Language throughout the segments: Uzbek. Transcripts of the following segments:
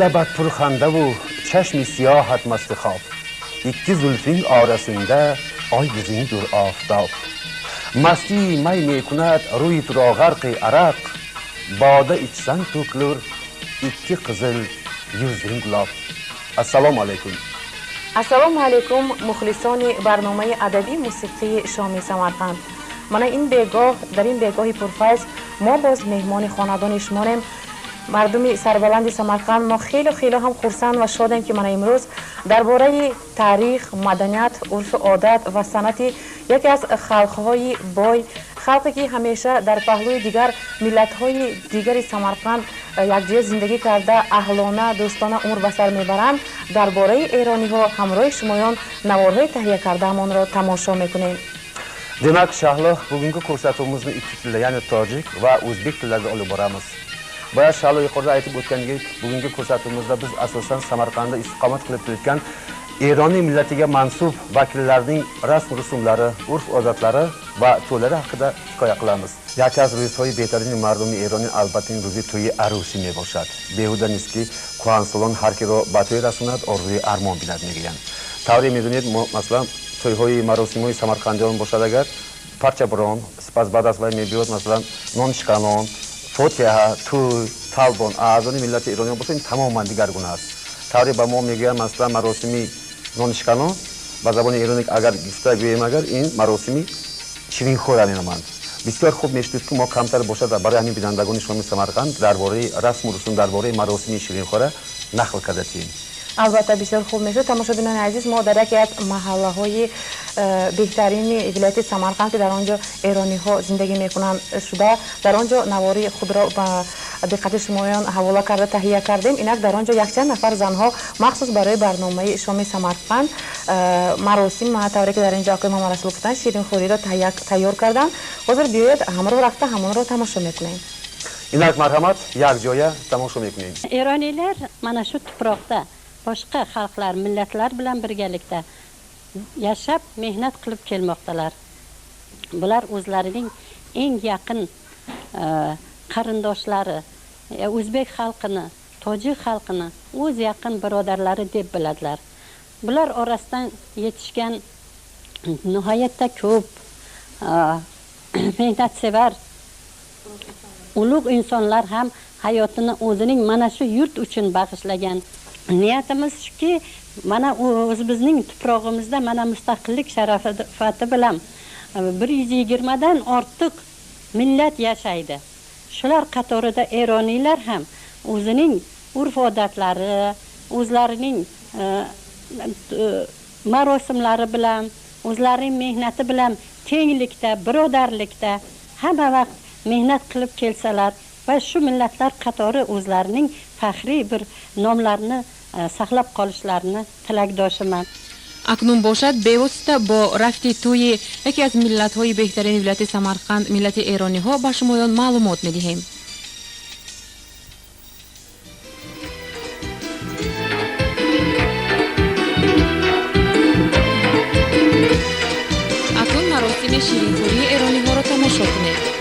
لبت پرخنده و چشم سیاحت مست خواب، iki زلفین آرسنده آی گزین در آفتاب، مستی می میکند روی تو را غرق عرق، باده içsen tökülür iki qizil yüzün gulab. Assalomu alaykum. Assalomu alaykum muxlisoni barnoma adabiy musiqiy Shomi Samarqand. Mana in begoh dar in begohi purfayz ما باز مهمان خاندان شماریم. مردم سربلند سمرقند ما خیلی هم خرسند و شادیم که من امروز درباره تاریخ، مدنیت، عرف عادت و سنت یکی از خلق‌های بای، خلقی که همیشه در پهلوی دیگر ملت‌های دیگر سمرقند یکجای زندگی کرده، اهلانه، دوستانه عمر به سر میبرند. درباره ایرانی‌ها همراه شمایان نوارهای تهیه کرده‌مان را تماشا میکنیم. Demak, Shahlo, bugungi ko'rsatuvimizni ikki tilda, ya'ni tojik va o'zbek tillarida olib boramiz. Boya Shahlo yuqorida aytib o'tgandek, bugungi ko'rsatuvimizda biz asosan Samarqandda istiqomat qilib kelayotgan Eroniy millatiga mansub vakillarning rasm rusumlari, urf-odatlari va to'ylari haqida hikoya qilamiz. یکی از روزهای بهترین مردم ایرانی البته این روزی توی عروسی میباشد. بیهوده نیست که کهنسالان هر کی را به توی رساند آرزوی ارمان بیند میگویند. طوری میدونید مثلا توی‌های مراسم‌های سمرقندیان باشد اگر پرچه بران سپس بعد از وی میبیاد مثلا نانشکانان، فاتحه، توی، طلبان، اعضای ملت ایرانی باشه این تماما دیگرگونه است. طوری به ما میگویند مثلا مراسمی نانشکانان به زبان ایرانی اگر گفته گوییم اگر این مراسمی شیرین خور مینامند. بسیار خوب میشد که ما کمتر باشد برای همین بینندگان شما سمرقند درباره رسم و رسوم درباره مراسم شیرین خوره نقل کرده ایم. البته بسیار خوب میشه. تماشابینان عزیز، ما در یکی از محله های بهترین ولایت سمرقند که در آنجا ایرانی ها زندگی میکنند شده، در آنجا نواری خود را به دقت شمایان حواله کرده تهیه کردیم. اینک در آنجا یک چند نفر زنها مخصوص برای برنامه شام سمرقند مراسم طوری که در اینجا آقای محمد رسول گفتن شیرین خوری را تیار کردن. حاضر بیاید همون رفته همون را تماشا میکنیم. اینک مرحمت یک جای تماشا میکنیم. ایرانیlar mana shu tuproqda boshqa xalqlar, millatlar bilan birgalikda yashab, mehnat qilib kelmoqdalar. Bular o'zlarining eng yaqin qarindoshlari, o'zbek xalqini, tojik xalqini o'z yaqin birodarlari deb biladilar. Bular orasidan yetishgan nihoyatda ko'p mehnatsevar ulug' insonlar ham hayotini o'zining mana shu yurt uchun bag'ishlagan. Niyatimiz shuki, mana o'zimizning tuprog'imizda mana mustaqillik sharofati bilan 120 dan ortiq millat yashaydi. Shular qatorida Eroniylar ham o'zining urf-odatlari, o'zlarining marosimlari bilan, o'zlarining mehnati bilan tenglikda, birodarlikda hamma vaqt mehnat qilib kelsalar va shu millatlar qatori o'zlarining faxriy bir nomlarini saqlab qolishlarini tilakdoshiman. اکنون باشد بواسطه با رفت توی یکی از ملت‌های بهترین ولایت سمرقند، ملت ایرانی ها، با شمایان معلومات می‌دهیم. اکنون مراسم شیرین‌خوری ایرانی ها را تماشا کنید.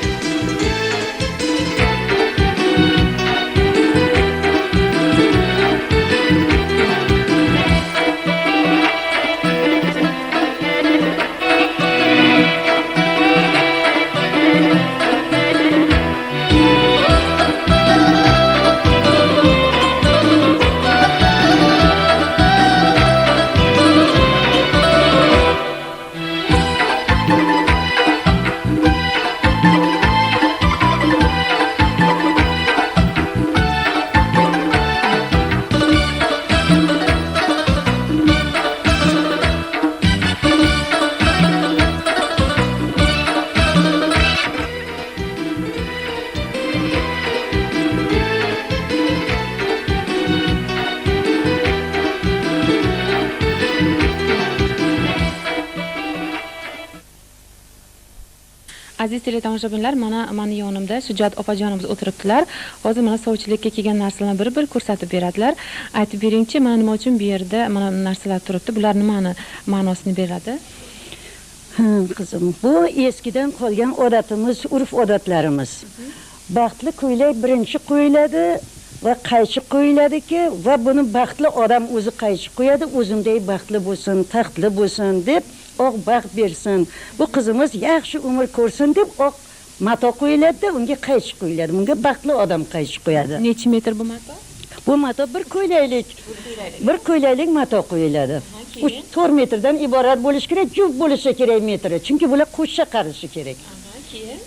Aziz teletomoshabinlar, mana yonimda Sujat opajonimiz o'tiribdilar. Hozir mana sovchilikka kelgan narsalarni bir ko'rsatib beradilar. Aytib beringchi, mana nima uchun bu yerda mana narsalar turibdi? Bular nimani ma'nosini beradi? Qizim, bu eskidan qolgan odatimiz, urf-odatlarimiz. Baxtli ko'ylak birinchi qo'yiladi va qaychi qo'yiladiki va buni baxtli odam o'zi qaychi qo'yadi, o'zimdek baxtli bo'lsin, taxtli bo'lsin deb oq baxt bersin. Bu qizimiz yaxshi umr ko'rsin deb oq mato qo'yiladi, unga qaychi qo'yiladi. Bunga baxtli odam qaychi qo'yadi. Necha metr bu mato? Bu mato bir ko'ylaklik mato qo'yiladi. 4 metrdan iborat bo'lishi kerak, juft bo'lishi kerak metri. Chunki bular qo'shcha qarishi kerak. Keyin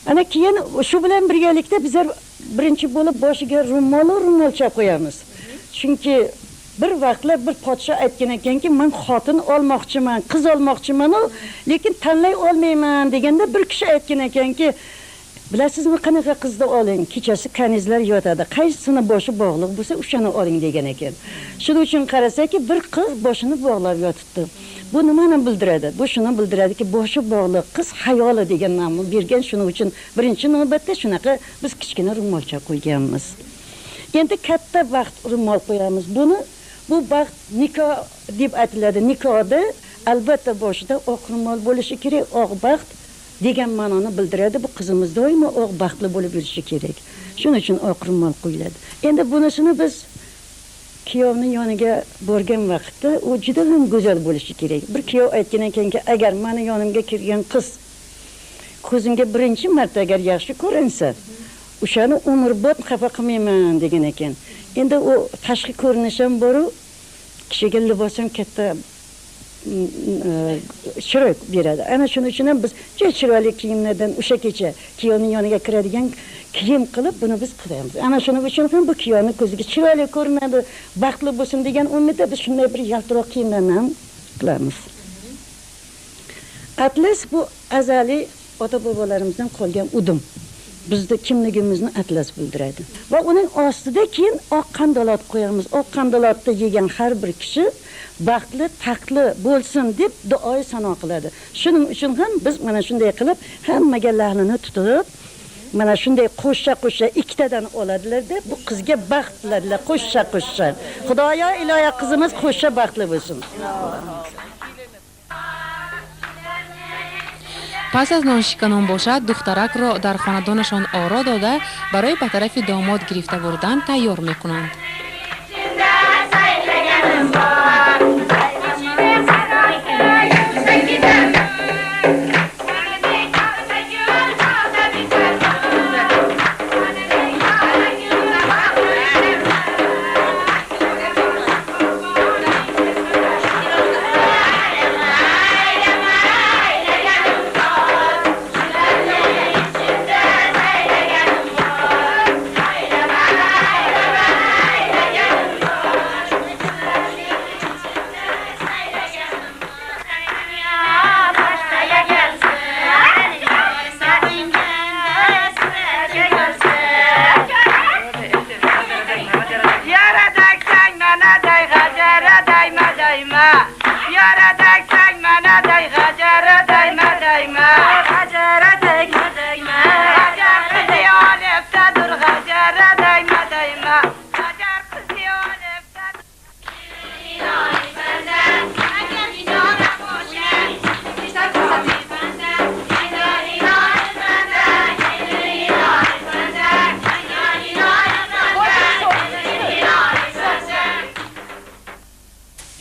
Ana keyin shu bilan birgalikda bizlar birinchi bo'lib boshiga ro'molcha qo'yamiz. Chunki bir vaqtlar bir podsho aytgan ekanki, men xotin olmoqchiman, qiz olmoqchiman, lekin tanlay olmayman deganda bir kishi aytgan ekanki, bilasizmi qanaqa qizni oling, kechasi kanizlar yotadi, qaysisini boshi bog'liq bo'lsa o'shani oling degan ekan. Shuning uchun qarasaki, bir qiz boshini bog'lab yotibdi. Bu nimani bildiradi? Bu shuni bildiradiki, boshi bog'liq qiz hayoli degan nomni bergan. Shuning uchun birinchi navbatda shunaqa biz kichkina ro'molcha qo'yganmiz. Endi katta vaqt ro'mol qo'yamiz. Bu vaqt nikoh deb aytiladi. Nikohda albatta boshida oq ro'mol bo'lishi kerak, oq baxt degan ma'noni bildiradi. Bu qizimiz doimo oq baxtli bo'lib yurishi kerak. Shuning uchun oq ro'mol qo'yiladi. Endi bunisini biz kuyovning yoniga borgan vaqtda u juda ham go'zal bo'lishi kerak. Bir kuyov aytgan ekanki, agar meni yonimga kirgan qiz ko'zimga birinchi marta agar yaxshi ko'rinsa, o'shani umrbod xafa qilmayman degan ekan. Endi u tashqi ko'rinish ham bor, kishiga libos ham katta chiroy beradi. Ana shuning uchun ham biz chiroyli kiyimlardan o'sha kecha kuyovning yoniga kiradigan kiyim qilib buni biz qilamiz. Ana shuning uchun ham bu kuyovning ko'ziga chiroyli ko'rinadi, baxtli bo'lsin degan umidda biz shunday bir yaltiroq kiyimlarni ham qilamiz. Atlas bu azaliy ota-bobolarimizdan qolgan udum. Bizda kimligimizni atlas bildiradi. Va uning ostida keyin oq qandolat qo'yamiz. Oq qandolatni yegan har bir kishi baxtli, taxtli bo'lsin deb duoyi sano qiladi. Shuning uchun ham biz mana shunday qilib hammaga lahnini tutib, mana shunday qo'shcha ikkitadan oladilar-da, bu qizga baxt tiladilar, qo'shcha. Xudoyo ilohiy qizimiz qo'shcha baxtli bo'lsin. پس از نانشکانان باشد دخترک را در خاندانشان آرا داده برای به طرف داماد گرفته بردن تیار میکنند.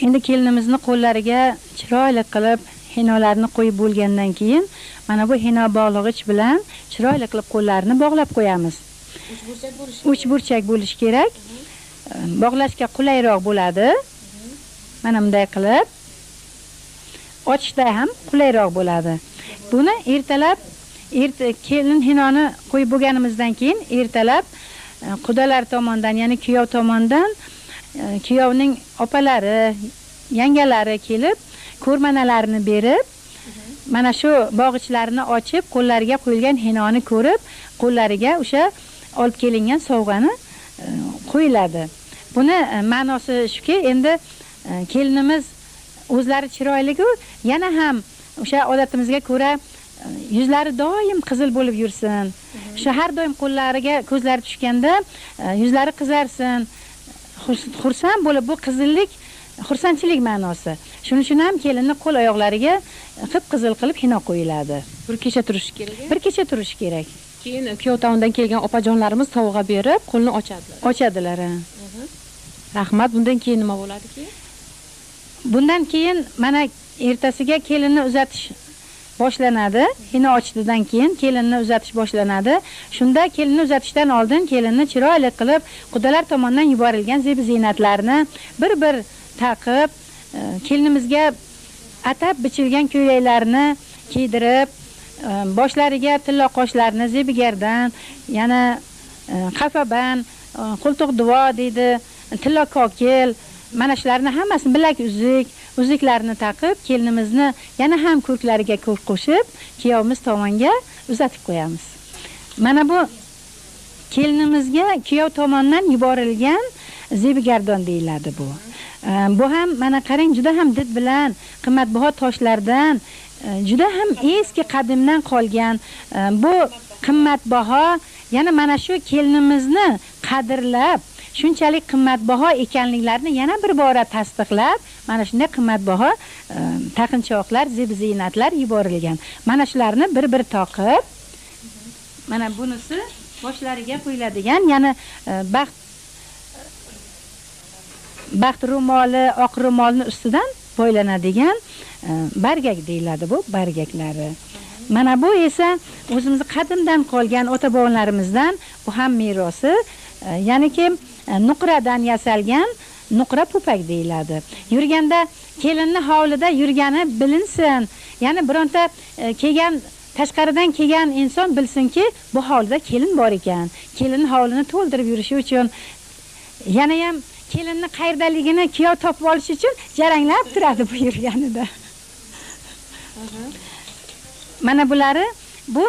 Endi kelinimizning qo'llariga chiroyli qilib hinolarni qo'yib bo'lgandan keyin mana bu hino bog'lag'ich bilan chiroyli qilib qo'llarini bog'lab qo'yamiz. Uch burchak bo'lishi kerak. Bog'lashga qulayroq bo'ladi. Mana bunday qilib ochishda ham qulayroq bo'ladi. Buni ertalab kelin hinoni qo'yib bo'lganimizdan keyin ertalab qudalar tomonidan, ya'ni kuyov tomonidan kuyovning opalari, yangalari kelib, ko'rmanalarni berib, mana shu bog'ichlarini ochib, qo'llariga qo'yilgan hinoni ko'rib, qo'llariga o'sha olib kelingan sovg'ani qo'yiladi. Buni ma'nosi shuki, endi kelinimiz o'zlari chiroyli-ku, yana ham o'sha odatimizga ko'ra yuzlari doim qizil bo'lib yursin. O'sha har doim qo'llariga ko'zlari tushganda yuzlari qizarsin. Xursand bo'lib, bu qizillik xursandchilik ma'nosi. Shuning uchun ham kelinning qo'l oyoqlariga qip-qizil qilib hino qo'yiladi. Bir kecha turishi kerak. Bir kecha turishi kerak. Keyin kuyov tomondan kelgan opajonlarimiz sovg'a berib, qo'lni ochadilar. Ochadilar. Rahmat. Bundan keyin nima bo'ladi keyin? Bundan keyin mana ertasiga kelinni uzatish boshlanadi. Xina ochdidan keyin kelinni uzatish boshlanadi. Shunda kelinni uzatishdan oldin kelinni chiroyli qilib, qudalar tomonidan yuborilgan zeb-ziynatlarni bir-bir taqib, kelinimizga atab bichilgan ko'ylaklarni kiydirib, boshlariga tilla qoshlarni, zebigardan, yana qafaban, qo'ltiq duo deydi, tilla kokil, mana shularni hammasini bilak uzuklarni taqib, kelinimizni yana ham ko'rklariga ko'rk qo'shib, kuyovimiz tomonga uzatib qo'yamiz. Mana bu kelinimizga kuyov tomonidan yuborilgan zebigardon deyiladi bu. Bu ham mana qarang, juda ham did bilan qimmatbaho toshlardan, juda ham eski qadimdan qolgan bu qimmatbaho, yana mana shu kelinimizni qadrlab, shunchalik qimmatbaho ekanliklarini yana bir bora tasdiqlab, mana shunday qimmatbaho taqinchoqlar, zeb-ziynatlar yuborilgan. Mana shularni bir-bir taqib, mana bunisi boshlariga qo'yiladigan, yana baxt ro'moli, oq ro'molni ustidan boylanadigan bargak deyiladi bu, bargaklari. Mana bu esa o'zimiz qadimdan qolgan ota-bobolarimizdan bu ham merosi, ya'niki nuqradan yasalgan nuqra po'pak deyiladi. Yurganda kelinni hovlida yurgani bilinsin. Ya'ni bironta kelgan tashqaridan kelgan inson bilsinki, bu hovlida kelin bor ekan. Kelinning hovlini to'ldirib yurishi uchun, yana ham kelinni qayerdaligini kuyov topib olish uchun jaranglab turadi bu yurganida. Mana bulari bu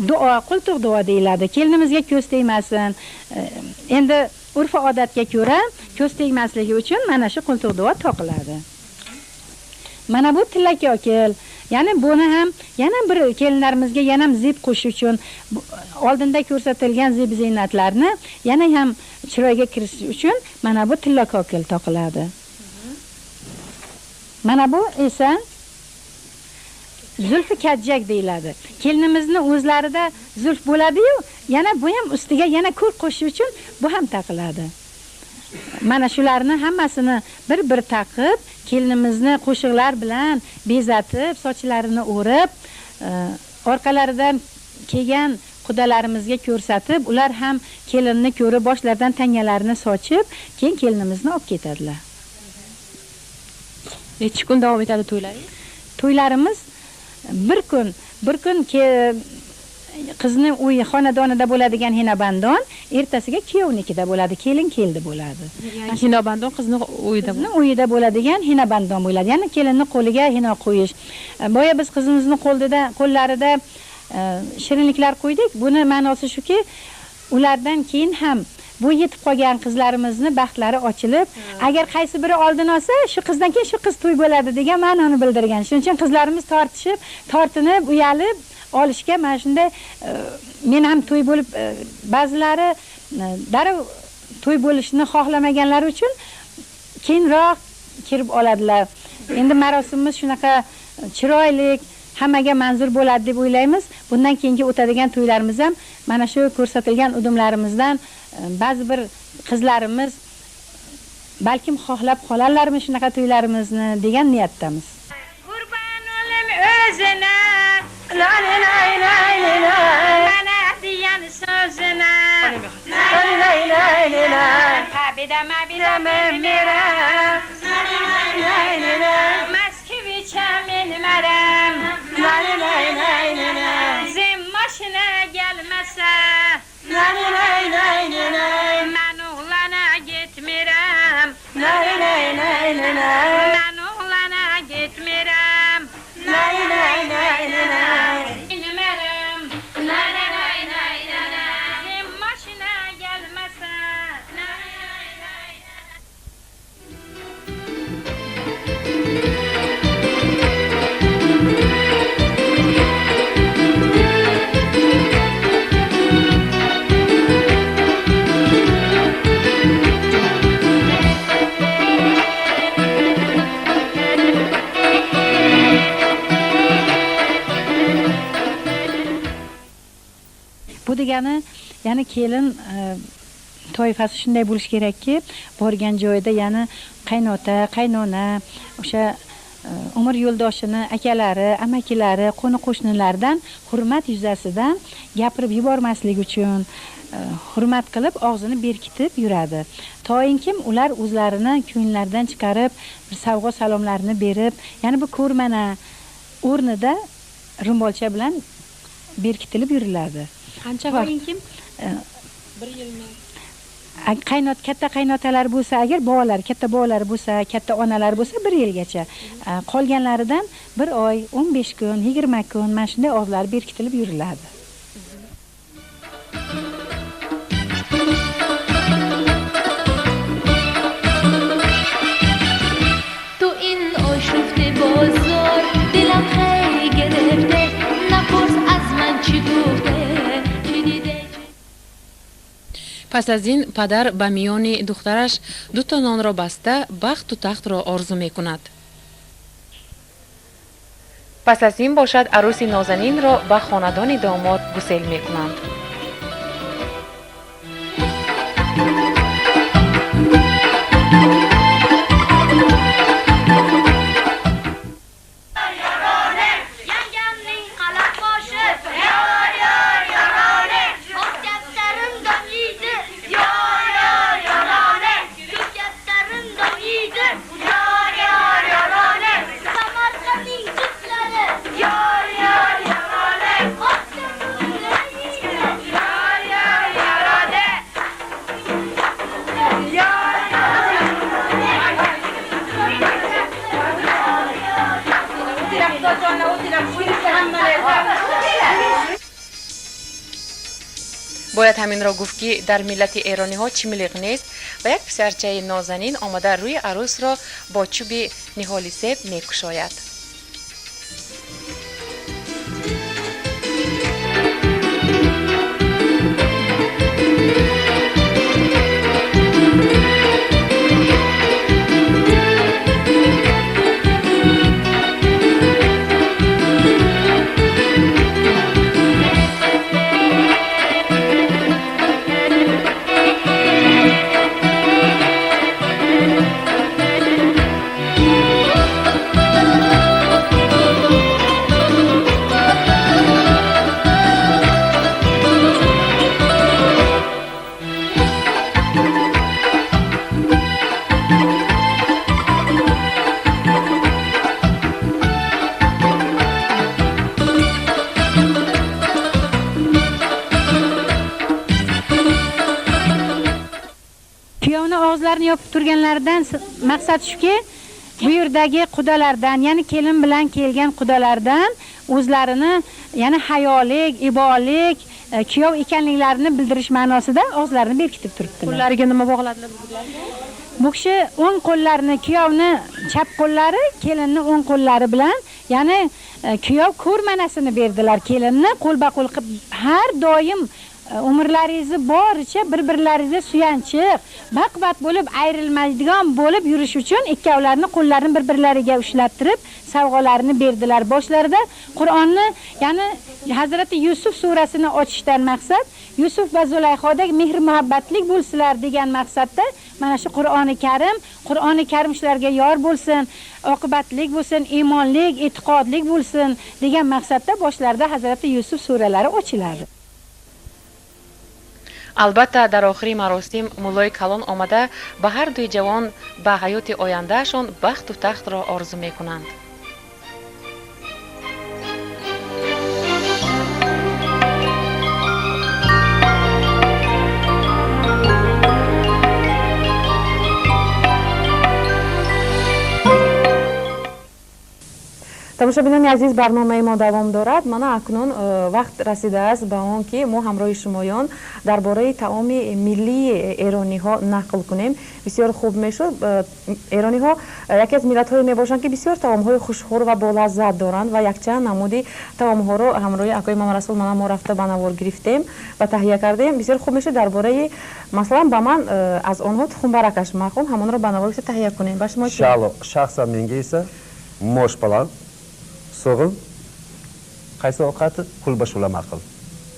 duo, qo'ltiq duo deyiladi. Kelinimizga ko'z tegmasin. Endi urf odatga ko'ra ko'z tegmasligi uchun mana shu qo'ltiq duo toqiladi. Mana bu tillakokil. Ya'ni buni ham yana bir kelinlarimizga yana ham zeb qo'shish uchun oldinda ko'rsatilgan zeb-ziynatlarni yana ham chiroyga kirish uchun mana bu tillakokil toqiladi. Mana bu esa zulfi kajjak deyiladi. Kelinimizni o'zlarida zulf bo'ladi-yu, yana bu ham ustiga yana ko'rk qo'shish uchun bu ham taqiladi. Mana shularni hammasini bir-bir taqib, kelinimizni qo'shiqlar bilan bezatib, sochlarini o'rib, orqalaridan kelgan qudalarimizga ko'rsatib, ular ham kelinni ko'rib, boshlaridan tangalarini sochib, keyin kelinimizni olib ketadilar. Necha kun davom etadi to'ylaringiz? To'ylarimiz bir kun qizning uyi xonadonida bo'ladigan hinabandon, ertasiga kuyovnikida bo'ladi, kelin keldi bo'ladi. Ya'ni hinabandon qizning uyida bo'ladi. Uyida bo'ladigan hinabandon bo'ladi. Ya'ni kelinning qo'liga hino qo'yish. Boya biz qizimizning qo'llarida shirinliklar qo'ydik. Buni ma'nosi shuki, ulardan keyin ham bu yetib qolgan qizlarimizni baxtlari ochilib, agar qaysi biri oldin olsa, shu qizdan keyin shu qiz to'y bo'ladi degan ma'noni bildirgan. Shuning uchun qizlarimiz tortinib, uyalib olishga mana shunday men ham to'y bo'lib, ba'zilari darrov to'y bo'lishni xohlamaganlar uchun keyinroq kirib oladilar. Endi marosimimiz shunaqa chiroyli, hammaga manzur bo'ladi deb o'ylaymiz. Bundan keyingi o'tadigan to'ylarimiz ham mana shu ko'rsatilgan udumlarimizdan ba'zi bir qizlarimiz balkim xohlab qolarlarmi shunaqa to'ylarimizni degan niyatdamiz. Qurban olim o'zina, mana diyan so'zina, habida mera, Moskvicha men maram, zim mashina gelmasa, man uğlana gitmiram, man uğlana gitmiram, inmerim, zim mashina gelmasa. degani, ya'ni kelin toifasi shunday bo'lishi kerakki, borgan joyida ya'ni qaynota, qaynona, o'sha umr yo'ldoshini, akalari, amakilari, qo'ni-qo'shnilaridan hurmat yuzasidan gapirib yubormaslik uchun hurmat qilib og'zini berkitib yuradi. Toinkim ular o'zlarini ko'nglaridan chiqarib, bir savg'o salomlarini berib, ya'ni bu ko'rmana o'rnida ro'molcha bilan berkitilib yuriladi. Qancha toinkim? 1 yilmi? Katta qaynotalar bo'lsa, agar bolalar, katta bolalar bo'lsa, katta onalar bo'lsa 1 yilgacha. Qolganlaridan 1 oy, 15 kun, 20 kun mana shunday og'izlar berkitilib yuriladi. تو این آشفته بازار دلم خیلی گرفته نپرس از من چی گفته چی دیده Pas az in padar ba miyoni دخترش 2 تا نان را بسته بخت و تخت را آرزو میکند. پس از این باشد عروس نازنین را به خاندان داماد گسیل میکنند. Yangamning qalab boshi yor yor yorone Ko'katlarim domiydi yor yor yorone Ko'katlarim domiydi yor yor yorone Samarqandning jutlari yor yor yorone yor yor yorone باید همین را گفت که در ملت ایرانی ها چمیلیق نیست و یک پسرچه نازنین آمده روی عروس را با چوب نهالی سیب میکشاید. Kuyovni og'izlarini yopib turganlaridan maqsad shuki, bu yerdagi qudalardan, ya'ni kelin bilan kelgan qudalardan o'zlarini, ya'ni hayolik, ibolik, kuyov ekanliklarini bildirish ma'nosida og'izlarini berkitib turibdilar. Qo'llariga nima bog'ladilar bular? Bu kishi o'ng qo'llarini, kuyovni chap qo'llari, kelinni o'ng qo'llari bilan, ya'ni kuyov ko'rmanasini berdilar kelinni qo'lba-qo'l qilib har doim umrlaringizni boricha bir-birlaringizga suyanchiq, baqbat bo'lib ayrilmaydigan bo'lib yurish uchun ikkovlarini qo'llarini bir-birlariga ushlab turib savg'olarini berdilar. Boshlarida Qur'onni, ya'ni Hazrati Yusuf surasini ochishdan maqsad Yusuf va Zulayxodek mehr muhabbatlik bo'lsinlar degan maqsadda mana shu Qur'oni Karim shularga yor bo'lsin, oqibatlik bo'lsin, iymonlik, e'tiqodlik bo'lsin degan maqsadda boshlarida Hazrati Yusuf suralari ochiladi. البته در آخری مراسم مولای کلان آمده به هر دوی جوان به حیات آیندهشان بخت و تخت را آرزو می کنند. тамошобинони азиз, барномаи мо давом дорад. Мана акнун вақт расидааст ба он ки мо ҳамроҳи шумоён дар бораи таоми миллии эрониҳо нақл кунем. Бисёр хуб мешуд. Эрониҳо яке аз миллатҳое мебошанд ки бисёр таомҳои хушхӯр ва болаззат доранд ва якчанд намуди таомҳоро ҳамроҳи акои Мамарасул мана мо рафта ба навор гирифтем ва таҳия кардем. Бисёр хуб мешуд дар бораи масалан ба ман аз онҳо тухмбаракаш мақул ҳамонро ба навор гирифта таҳия кунем. Ба шумо шахсан менга эса мош баланд so'g'in qaysi ovqati kulba shula ma'qul.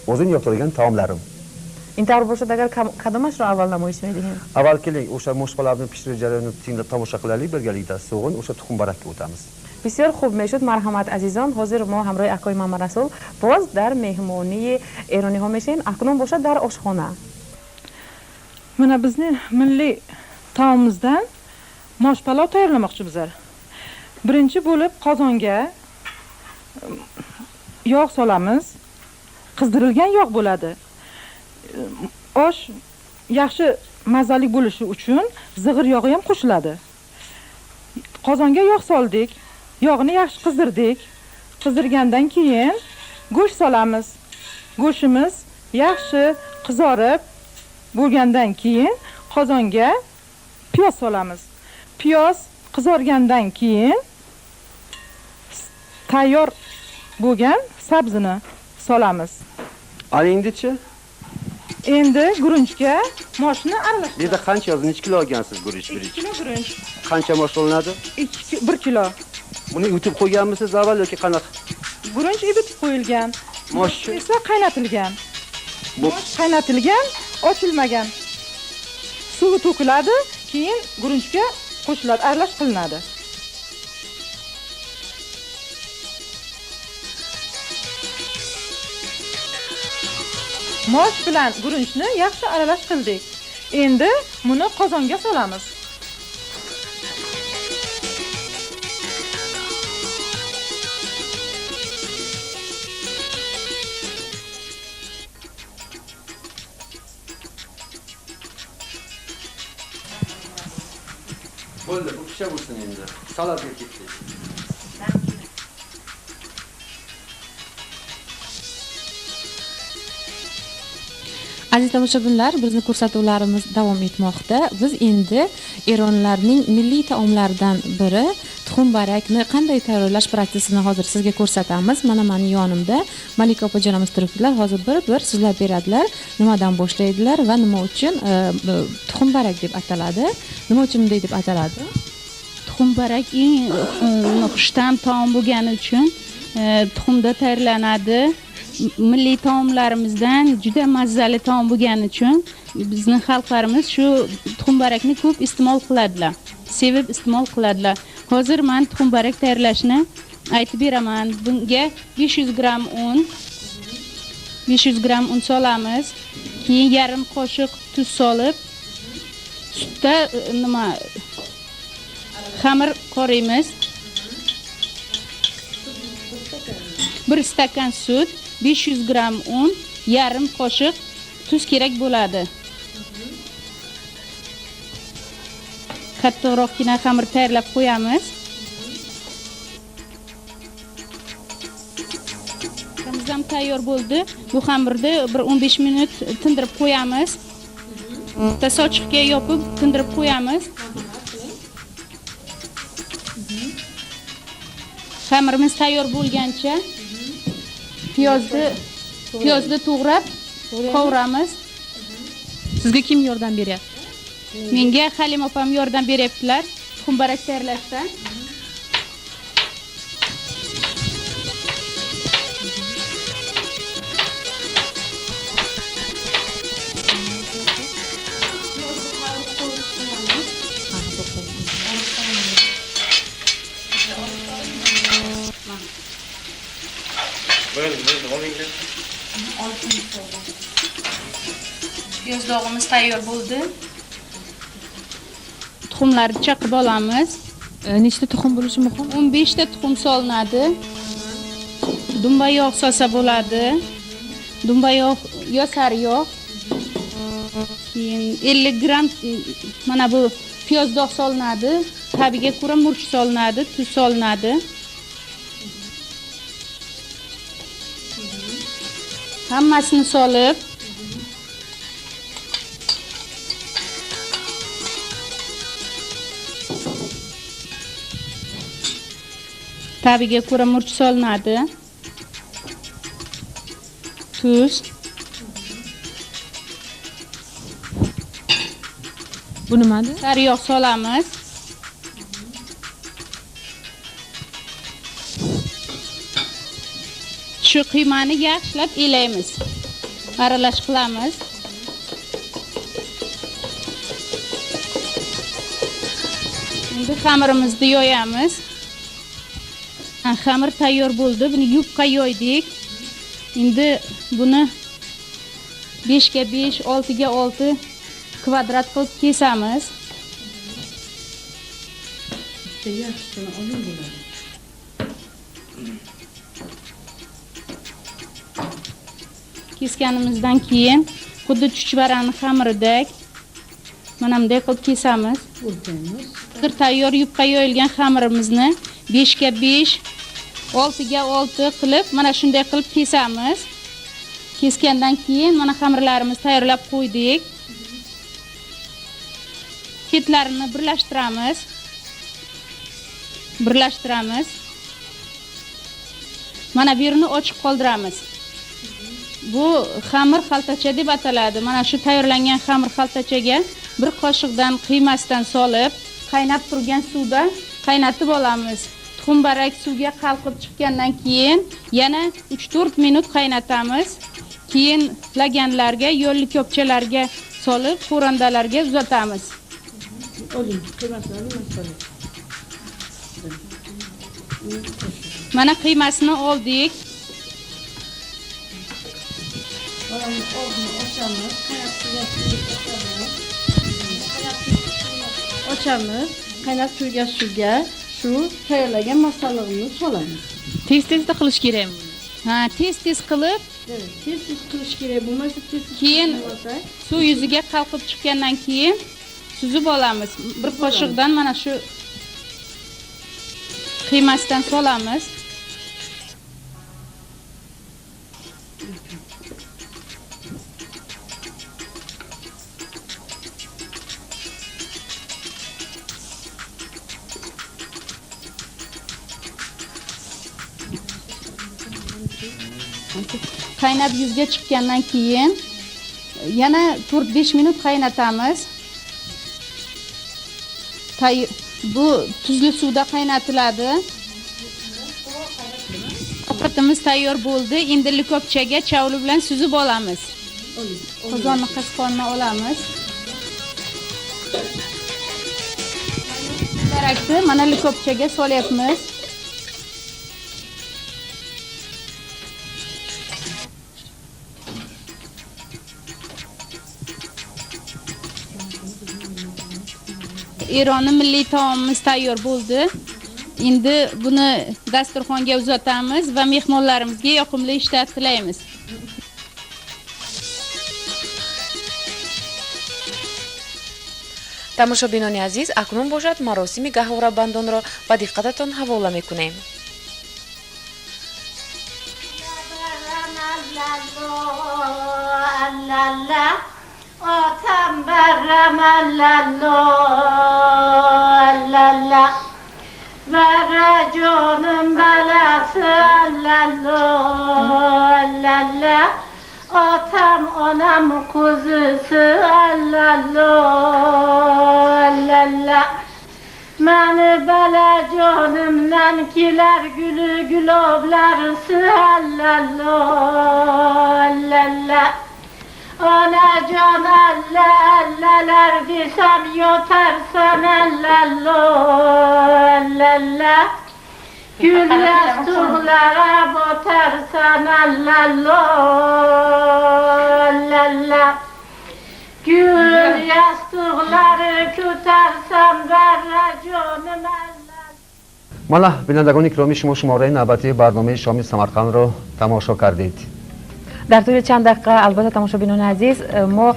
o'zim yoqtirgan taomlarim. اینطور باشد اگر کدامش رو اول نمایش میدهیم؟ Avval keling, o'sha moshqalarni pishirish jarayonini tinglab tomosha qilaylik birgalikda. So'g'in o'sha tuxum barakka o'tamiz. بسیار خوب میشد. مرحمت عزیزان، حاضر ما همراه اکای محمد رسول باز در مهمانی ایرانی ها میشین. اکنون باشد در آشخانه. Mana bizning milliy taomimizdan mosh palov tayyorlamoqchimizlar. Birinchi bo'lib qozonga yog' solamiz. Qizdirilgan yog' bo'ladi. Osh yaxshi mazali bo'lishi uchun zig'ir yog'i ham qo'shiladi. Qozonga yog' soldik. Yog'ni yaxshi qizdirdik. Qizdirgandan keyin go'sht solamiz. Go'shtimiz yaxshi qizarib bo'lgandan keyin qozonga piyoz solamiz. Piyoz qizargandan keyin tayyor bo'lgan sabzini solamiz. Ana endi-chi? Endi guruchga moshni aralashtiramiz. Bu yerda qancha yozdi? Necha kilo olgansiz guruch? 2 kilo guruch. Qancha mosh olinadi? 1 kilo. Buni yutib qo'yganmisiz avval yoki qanaqa? Guruch ibitib qo'yilgan. Mosh esa qaynatilgan. Mosh qaynatilgan, ochilmagan. Suvi to'kiladi, keyin guruchga qo'shiladi, aralash qilinadi. Mosh bilan guruchni yaxshi aralash qildik. Endi buni qozonga solamiz. Bo'ldi, bu pishib bo'lsin endi. Salatga ketdik. Aziz tomoshabinlar, bizning ko'rsatuvlarimiz davom etmoqda. Biz endi eronlarning milliy taomlaridan biri tuxum barakni qanday tayyorlash protsessini hozir sizga ko'rsatamiz. Mana meni yonimda Malika opajonimiz turibdilar. Hozir bir so'zlab beradilar, nimadan boshlaydilar va nima uchun tuxum barak deb ataladi. Nima uchun bunday deb ataladi? Tuxum barak eng xushta'm taom bo'lgani uchun tuxumda tayyorlanadi. Milliy taomlarimizdan juda mazali taom bo'lgani uchun bizning xalqlarimiz shu tuxum barakni ko'p iste'mol qiladilar. Sevib iste'mol qiladilar. Hozir men tuxum barak tayyorlashni aytib beraman. Bunga 500 gram un, 500 gram un solamiz. Keyin yarim qoshiq tuz solib, sutda xamir qoraymiz. 1 stakan sut, 500 gram un, yarim qoshiq tuz kerak bo'ladi. Kattaroqgina xamir tayyorlab qo'yamiz. Xamirimiz ham tayyor bo'ldi. Bu xamirni bir 15 minut tindirib qo'yamiz. Sochiqga yopib tindirib qo'yamiz. Xamirimiz tayyor bo'lgancha piyozni to'g'rab qovuramiz. Sizga kim yordam beryapti? Menga Halim opam yordam beryaptilar tuxum barak tayyorlashda. Piyoz dog'imiz tayyor bo'ldi. Tuxumlarni chaqib olamiz. Nechta tuxum bo'lishi muhim? 15 ta tuxum solinadi. Dumba yog' solsa bo'ladi. Dumba yog' yo sari yog'. Keyin 50 gram mana bu piyoz dog' solinadi. Tabiga ko'ra murch solinadi, tuz solinadi. Hammasini solib tabiga ko'ra murch solinadi. Tuz. Bu nimadi? Sariyog' solamiz. Shu qiymani yaxshilab elaymiz. aralash qilamiz. Endi xamirimizni yoyamiz. Xamir tayyor bo'ldi. Buni yupqa yoydik. Endi buni 5 ga 5, 6 ga 6 kvadrat qilib kesamiz. Kesganimizdan keyin xuddi chuchvarani xamiridek mana bunday qilib kesamiz. Bir tayyor yupqa yoyilgan xamirimizni 5 ga 5, 6 ga 6 qilib mana shunday qilib kesamiz. Kesgandan keyin mana xamirlarimizni tayyorlab qo'ydik. Ketlarini birlashtiramiz. Mana bu yerini ochiq qoldiramiz. Bu xamir xaltacha deb ataladi. Mana shu tayyorlangan xamir xaltachaga bir qoshiqdan qiymasidan solib, qaynab turgan suvda qaynatib olamiz. Tuxumbarak suvga qalqib chiqqandan keyin yana 3-4 minut qaynatamiz. Keyin laganlarga, yo'lli ko'pchalarga solib, xo'randalarga uzatamiz. Mana qiymasini oldik. Ochamiz. Qaynab turgan suvga shu tayyorlagan masallig'ini solamiz. Tez-tezda qilish kerakmi? Ha, tez-tez qilib, Tez qilish kerak bo'lmasa, keyin suv yuziga qalqib chiqqandan keyin suzib olamiz. Bir qoshiqdan mana shu qiymasidan solamiz. Qaynab yuzga chiqqandan keyin yana 4-5 minut qaynatamiz. Bu tuzli suvda qaynatiladi. Ovqatimiz tayyor bo'ldi. Endi likopchaga chavli bilan suzib olamiz. Qozonni qasqonni olamiz. Barakni mana likopchaga solyapmiz. Eronning milliy taomimiz tayyor bo'ldi. Endi buni dasturxonga uzatamiz va mehmonlarimizga yoqimli ishlar tilaymiz. тамошобинони азиз, акнун бошад маросими гаҳворабандонро ба диққататон ҳавола мекунем. Otam berramallallo, verre canım belası allallo. Otam onam kuzusu allallo. Məni belə canımdan kiler gülü güloblarısı allallo. Ana can allalar desem yotarsan allallo. Gül yastıklara botarsan allallo. Gül yastıkları tutarsan berra canım allallo. mana بینندگان گرامی شما شماره نوبتی برنامه شام سمرقند رو تماشا کردید. дар тӯли чанд дақиқа албатта тамошобинон азиз мо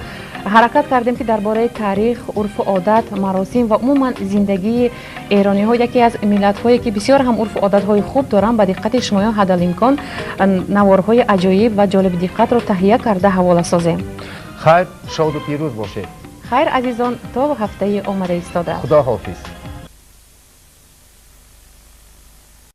ҳаракат кардем ки дар бораи таърих, урфу одат, маросим ва умуман зиндагии эрониҳо, яке аз миллатҳое ки бисёр ҳам урфу одатҳои хуб доранд, ба диққати шумоён ҳадалимкон наворҳои аҷоиб ва ҷолибидиққатро таҳия карда ҳавола созем. خیر شاد و پیروز باشید. хайр азизон, то ҳафтаи омада истода. خدا حافظ.